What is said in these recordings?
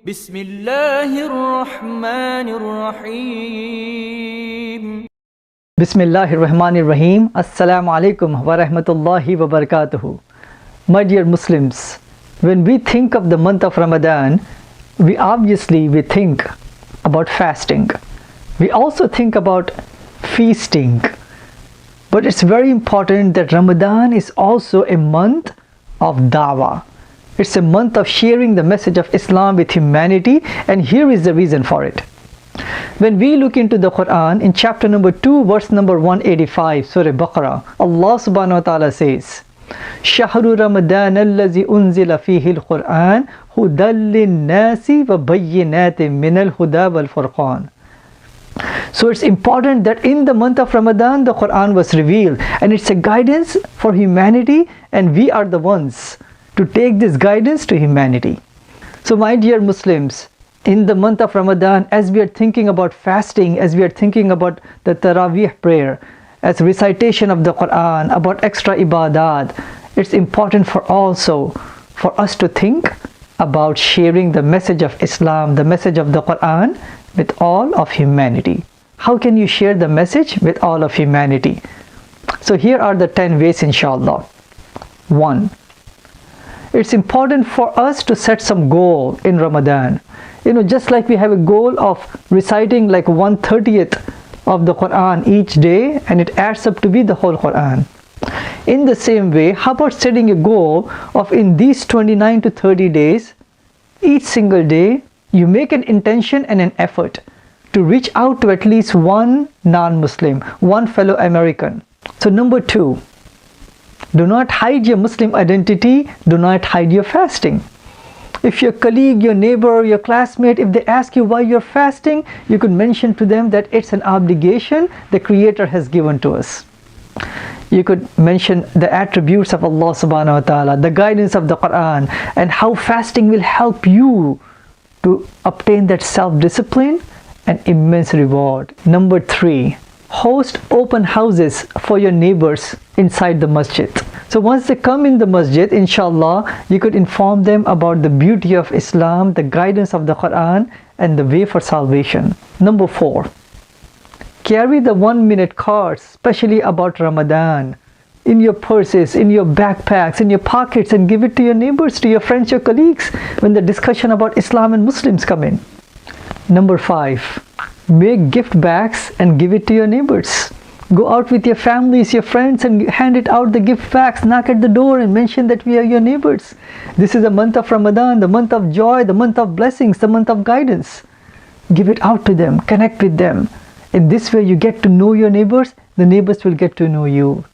بسم الله الرحمن الرحيم. Bismillahirrahmanirrahim. Assalamu alaikum wa rahmatullahi wa barakatuhu. My dear Muslims, when we think of the month of Ramadan, we think about fasting. We also think about feasting. But it's very important that Ramadan is also a month of dawah. It's a month of sharing the message of Islam with humanity, and here is the reason for it. When we look into the Quran in chapter number 2 verse number 185 Surah Baqarah, Allah subhanahu wa ta'ala says, Shahru Ramadan allazi unzila fihi al-Quran hudan lin-nasi wa bayyinatin min al-huda wal-furqan. So it's important that in the month of Ramadan the Quran was revealed, and it's a guidance for humanity, and we are the ones to take this guidance to humanity. So my dear Muslims, in the month of Ramadan, as we are thinking about fasting, as we are thinking about the Taraweeh prayer, as recitation of the Quran, about extra ibadat, it's important for us to think about sharing the message of Islam, the message of the Quran with all of humanity. How can you share the message with all of humanity? So here are the 10 ways, inshaAllah. 1. It's important for us to set some goal in Ramadan. Just like we have a goal of reciting like 1/30th of the Quran each day, and it adds up to be the whole Quran. In the same way, how about setting a goal of in these 29 to 30 days, each single day, you make an intention and an effort to reach out to at least one non-Muslim, one fellow American. So number 2, do not hide your Muslim identity, do not hide your fasting. If your colleague, your neighbor, your classmate, if they ask you why you're fasting, you could mention to them that it's an obligation the Creator has given to us. You could mention the attributes of Allah subhanahu wa ta'ala, the guidance of the Quran, and how fasting will help you to obtain that self-discipline and immense reward. Number 3, host open houses for your neighbors inside the masjid. So once they come in the masjid, inshallah, you could inform them about the beauty of Islam, the guidance of the Quran, and the way for salvation. Number 4, carry the 1-minute cards, especially about Ramadan, in your purses, in your backpacks, in your pockets, and give it to your neighbors, to your friends, your colleagues, when the discussion about Islam and Muslims come in. Number 5, make gift bags and give it to your neighbors. Go out with your families, your friends, and hand it out the gift bags. Knock at the door and mention that we are your neighbors. This is the month of Ramadan, the month of joy, the month of blessings, the month of guidance. Give it out to them, connect with them. In this way you get to know your neighbors, the neighbors will get to know you.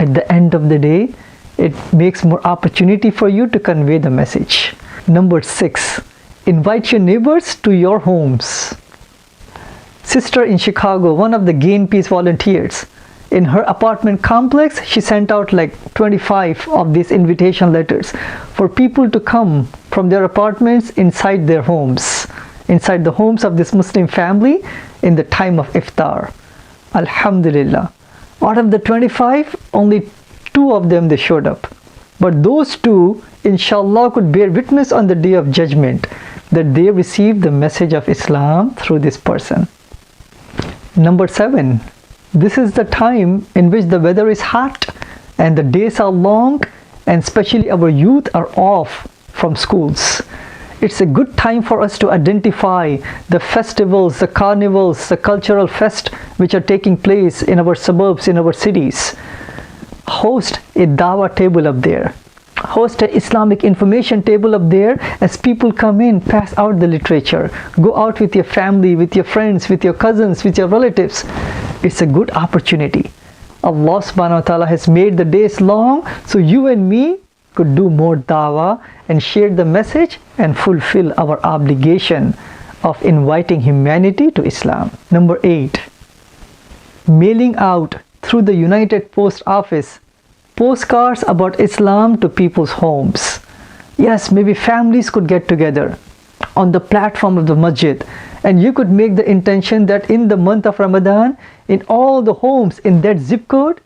At the end of the day, it makes more opportunity for you to convey the message. Number 6, invite your neighbors to your homes. Sister in Chicago, one of the Gainpeace volunteers, in her apartment complex, she sent out like 25 of these invitation letters for people to come from their apartments inside their homes, inside the homes of this Muslim family in the time of iftar. Alhamdulillah. Out of the 25, only 2 of them they showed up. But those 2, inshallah, could bear witness on the day of judgment that they received the message of Islam through this person. Number 7, this is the time in which the weather is hot and the days are long, and especially our youth are off from schools. It's a good time for us to identify the festivals, the carnivals, the cultural fest which are taking place in our suburbs, in our cities. Host a dawah table up there. Host an Islamic information table up there. As people come in, pass out the literature. Go out with your family, with your friends, with your cousins, with your relatives. It's a good opportunity. Allah subhanahu wa ta'ala has made the days long, so you and me could do more dawah and share the message and fulfill our obligation of inviting humanity to Islam. Number 8, mailing out through the United Post Office postcards about Islam to people's homes. Yes, maybe families could get together on the platform of the masjid, and you could make the intention that in the month of Ramadan, in all the homes in that zip code,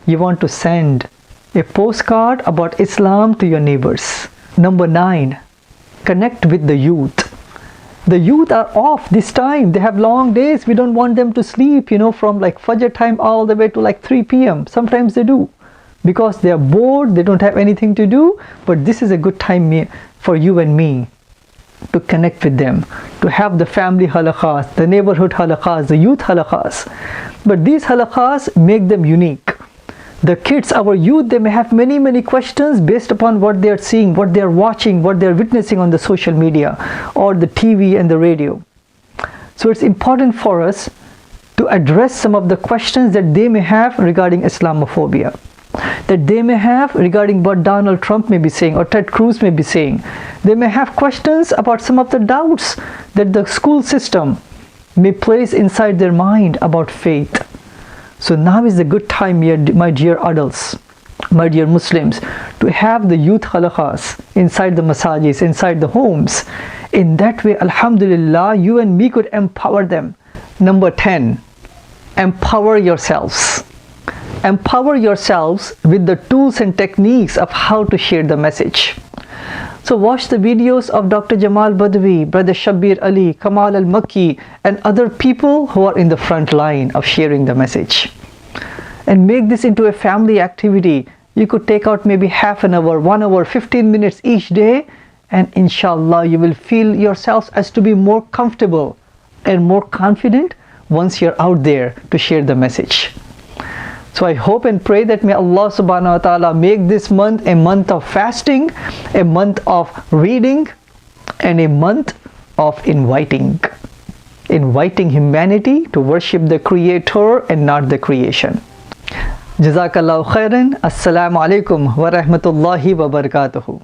you want to send a postcard about Islam to your neighbors. Number 9, connect with the youth. The youth are off this time. They have long days. We don't want them to sleep, from like Fajr time all the way to like 3 p.m. Sometimes they do because they are bored. They don't have anything to do. But this is a good time for you and me to connect with them, to have the family halaqas, the neighborhood halaqas, the youth halaqas. But these halaqas make them unique. The kids, our youth, they may have many questions based upon what they are seeing, what they are watching, what they are witnessing on the social media or the TV and the radio. So it's important for us to address some of the questions that they may have regarding Islamophobia, that they may have regarding what Donald Trump may be saying or Ted Cruz may be saying. They may have questions about some of the doubts that the school system may place inside their mind about faith. So now is the good time, my dear adults, my dear Muslims, to have the youth halaqas inside the masajis, inside the homes. In that way, alhamdulillah, you and me could empower them. Number 10, empower yourselves. Empower yourselves with the tools and techniques of how to share the message. So watch the videos of Dr. Jamal Badawi, Brother Shabir Ali, Kamal Al-Makki, and other people who are in the front line of sharing the message. And make this into a family activity. You could take out maybe half an hour, 1 hour, 15 minutes each day, and inshallah you will feel yourselves as to be more comfortable and more confident once you're out there to share the message. So I hope and pray that may Allah subhanahu wa ta'ala make this month a month of fasting, a month of reading, and a month of inviting humanity to worship the Creator and not the creation. Jazakallahu khairan. Assalamu alaikum wa rahmatullahi wa barakatuhu.